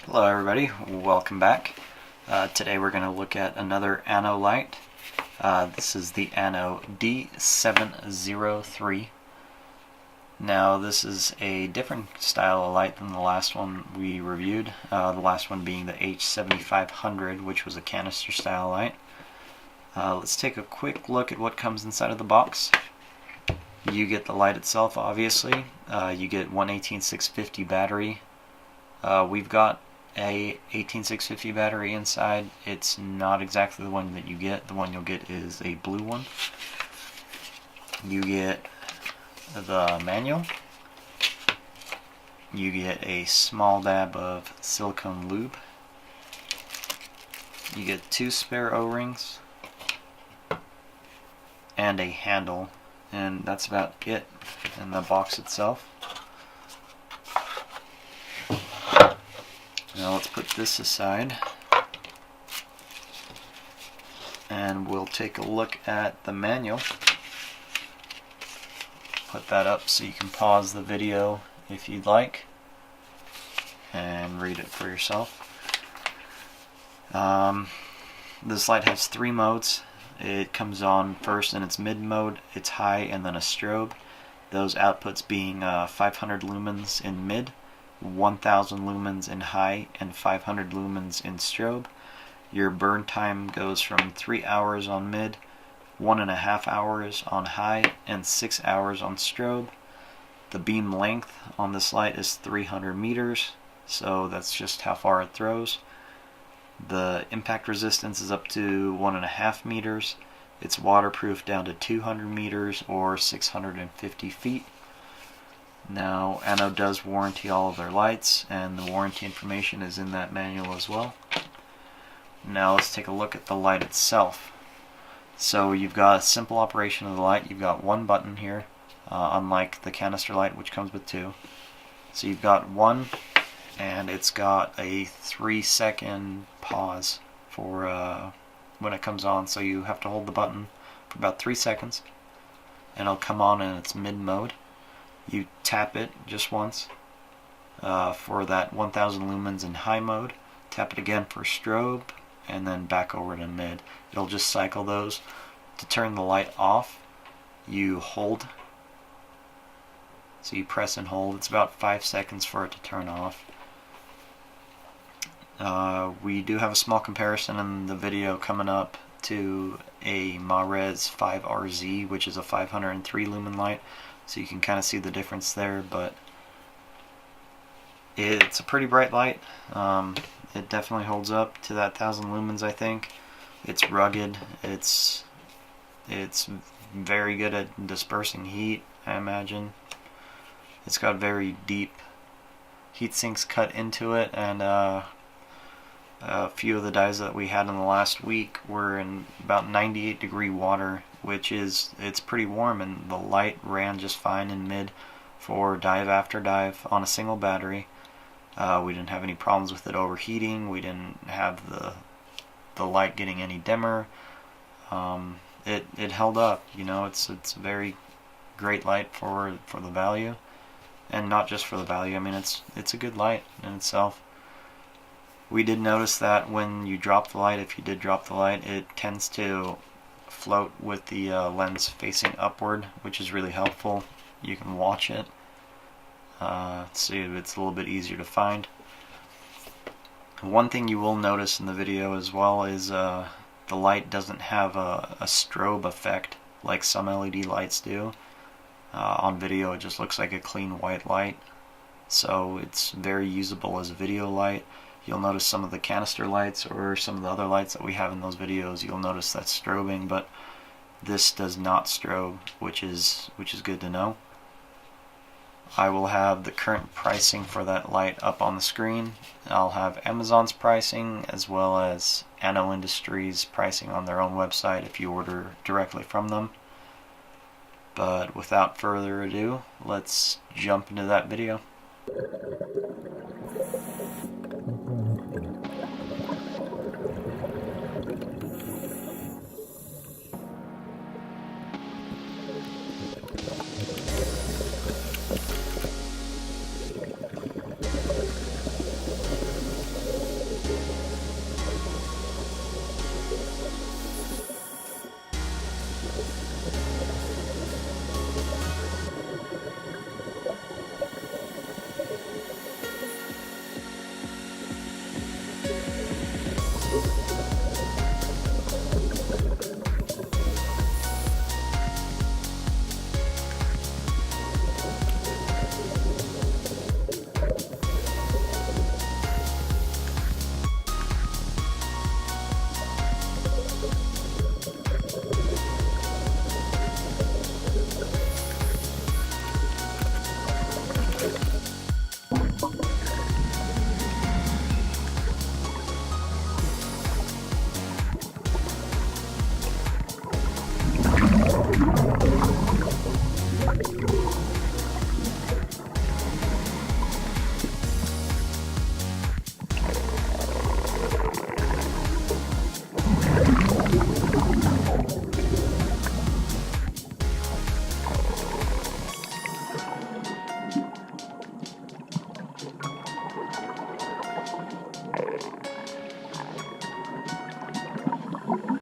Hello everybody, welcome back. Today we're going to look at another Anno light. This is the Anno D703. Now this is a different style of light than the last one we reviewed, the last one being the H7500, which was a canister style light. Let's take a quick look at what comes inside of the box. You get the light itself, obviously. You get one 18650 battery. We've got a 18650 battery inside. It's not exactly the one that you get. The one you'll get is a blue one. You get the manual. You get a small dab of silicone lube. You get 2 spare O-rings and a handle, and that's about it in the box itself. Now let's put this aside and we'll take a look at the manual. Put that up so you can pause the video if you'd like and read it for yourself. This light has 3 modes. It comes on first in its mid mode, its high, and then a strobe. Those outputs being 500 lumens in mid, 1000 lumens in high, and 500 lumens in strobe. Your burn time goes from 3 hours on mid, 1.5 hours on high, and 6 hours on strobe. The beam length on this light is 300 meters, so that's just how far it throws. The impact resistance is up to 1.5 meters. It's waterproof down to 200 meters or 650 feet. Now, Anno does warranty all of their lights, and the warranty information is in that manual as well. Now let's take a look at the light itself. So you've got a simple operation of the light. You've got one button here, unlike the canister light, which comes with 2. So you've got one, and it's got a 3-second pause for when it comes on. So you have to hold the button for about 3 seconds, and it'll come on in its mid mode. You tap it just once for that 1000 lumens in high mode, tap it again for strobe, and then back over to mid. It'll just cycle those. To turn the light off, you hold. So you press and hold. It's about 5 seconds for it to turn off. We do have a small comparison in the video coming up to a Mares 5RZ, which is a 503 lumen light. So you can kind of see the difference there, but it's a pretty bright light. It definitely holds up to that 1000 lumens, I think. It's rugged. It's very good at dispersing heat, I imagine. It's got very deep heat sinks cut into it, and a few of the dives that we had in the last week were in about 98 degree water, which is, it's pretty warm, and the light ran just fine in mid for dive after dive on a single battery. We didn't have any problems with it overheating. We didn't have the light getting any dimmer. It held up. You know, it's a very great light for the value, and not just for the value. I mean, it's a good light in itself. We did notice that when you drop the light, if you did drop the light, it tends to float with the lens facing upward, which is really helpful. You can watch it, so it's a little bit easier to find. One thing you will notice in the video as well is the light doesn't have a strobe effect like some LED lights do. On video it just looks like a clean white light, so it's very usable as a video light. You'll notice some of the canister lights or some of the other lights that we have in those videos, you'll notice that's strobing, but this does not strobe, which is good to know. I will have the current pricing for that light up on the screen. I'll have Amazon's pricing as well as Anno Industries pricing on their own website if you order directly from them. But without further ado, let's jump into that video.